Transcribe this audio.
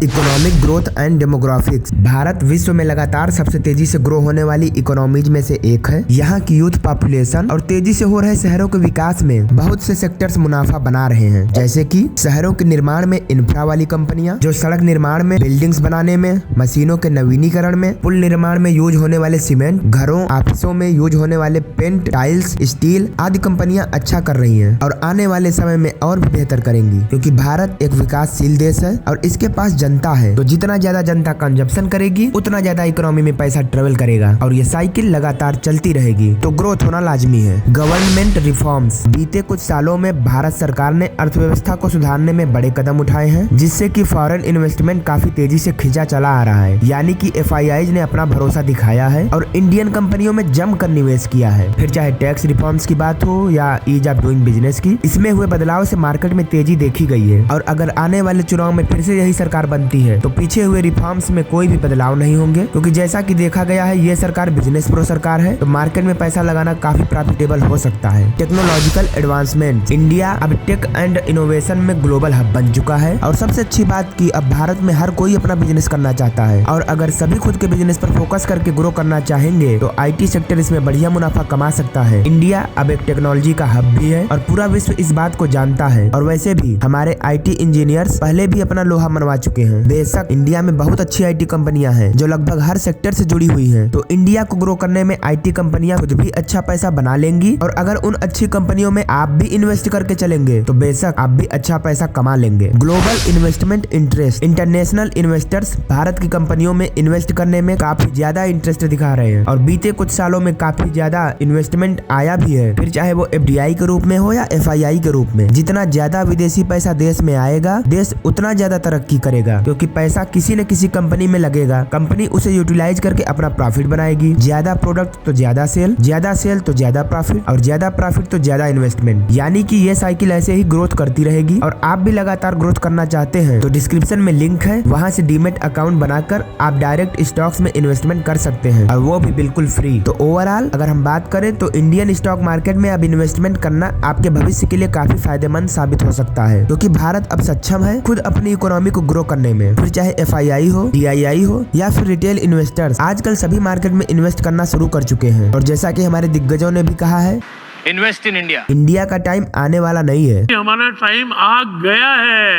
Economic growth and demographics. Bharat विश्व में लगातार सबसे तेजी से ग्रो होने वाली इकोनॉमीज में से एक है। यहाँ की यूथ पॉपुलेशन और तेजी से हो रहे शहरों के विकास में बहुत से सेक्टर्स मुनाफा बना रहे हैं, जैसे कि शहरों के निर्माण में इंफ्रा वाली कंपनियां, जो सड़क निर्माण में, बिल्डिंग्स बनाने में, मशीनों के नवीनीकरण में, पुल निर्माण में यूज होने वाले सीमेंट, घरों ऑफिसों में यूज होने वाले पेंट, टाइल्स, स्टील आदि कंपनियां अच्छा कर रही हैं और आने वाले समय में और भी बेहतर करेंगी, क्योंकि भारत एक विकासशील देश है और इसके पास जनता है। तो जितना ज्यादा जनता कंजप्शन करेगी उतना ज्यादा इकोनॉमी में पैसा ट्रेवल करेगा और ये साइकिल लगातार चलती रहेगी। तो ग्रोथ होना लाजमी है। Government reforms. बीते कुछ सालों में भारत सरकार ने अर्थव्यवस्था को सुधारने में बड़े कदम उठाए हैं, जिससे कि फॉरेन इन्वेस्टमेंट काफी तेजी से खिंचा चला आ रहा है। यानी कि FIIs ने अपना भरोसा दिखाया है और इंडियन कंपनियों में जमकर निवेश किया है। फिर चाहे टैक्स रिफॉर्म्स की बात हो या ईज ऑफ डूइंग बिजनेस की, इसमें हुए बदलाव से मार्केट में तेजी देखी गई है। और अगर आने वाले चुनाव में फिर से यही सरकार बनती है तो पीछे हुए रिफॉर्म्स में कोई भी बदलाव नहीं होंगे, क्योंकि जैसा कि देखा गया है ये सरकार बिजनेस प्रो सरकार है, तो मार्केट में पैसा लगाना काफी प्रॉफिटेबल हो सकता है। Technological advancement. इंडिया अब टेक एंड इनोवेशन में ग्लोबल हब बन चुका है और सबसे अच्छी बात कि अब भारत में हर कोई अपना बिजनेस करना चाहता है और अगर सभी खुद के बिजनेस पर फोकस करके ग्रो करना चाहेंगे तो IT सेक्टर इसमें बढ़िया मुनाफा कमा सकता है। इंडिया अब एक टेक्नोलॉजी का हब भी है और पूरा विश्व इस बात को जानता है। और वैसे भी हमारे IT इंजीनियर्स पहले भी अपना लोहा मनवा चुके हैं। बेशक इंडिया में बहुत अच्छी IT कंपनियां हैं जो लगभग हर सेक्टर से जुड़ी हुई हैं, तो इंडिया को ग्रो करने में IT कंपनियां खुद भी अच्छा पैसा बना लेंगी और अगर उन अच्छी कंपनियों में आप भी इन्वेस्ट करके चलेंगे तो बेशक आप भी अच्छा पैसा कमा लेंगे। Global investment interest. International investors Bharat की कंपनियों में इन्वेस्ट करने में काफी ज्यादा इंटरेस्ट दिखा रहे हैं और बीते कुछ सालों में काफी ज्यादा इन्वेस्टमेंट आया भी है, फिर चाहे वो FDI के रूप में हो या FII के रूप में। जितना ज्यादा विदेशी पैसा देश में आएगा, देश उतना ज्यादा तरक्की करेगा, क्योंकि पैसा किसी न किसी कंपनी में लगेगा, कंपनी उसे यूटिलाइज करके अपना प्रॉफिट बनाएगी। ज्यादा प्रोडक्ट तो ज्यादा सेल तो ज्यादा प्रॉफिट और ज्यादा प्रॉफिट तो ज्यादा इन्वेस्टमेंट। यानी कि ये साइकिल ऐसे ही ग्रोथ करती रहेगी। और आप भी लगातार ग्रोथ करना चाहते हैं तो डिस्क्रिप्शन में लिंक है, वहां से डीमेट अकाउंट बनाकर आप डायरेक्ट स्टॉक्स में इन्वेस्टमेंट कर सकते हैं और वो भी बिल्कुल फ्री। तो ओवरऑल अगर हम बात करें तो इंडियन स्टॉक मार्केट में अब इन्वेस्टमेंट करना आपके भविष्य के लिए काफी फायदेमंद साबित हो सकता है, क्योंकि भारत अब सक्षम है खुद अपनी इकोनॉमी को ग्रो करने में। फिर चाहे FII हो, DII हो या फिर रिटेल इन्वेस्टर्स, आजकल सभी मार्केट में इन्वेस्ट करना शुरू कर चुके हैं। और जैसा कि हमारे दिग्गजों ने भी कहा है, इन्वेस्ट इन इंडिया। इंडिया का टाइम आने वाला नहीं है, हमारा टाइम आ गया है।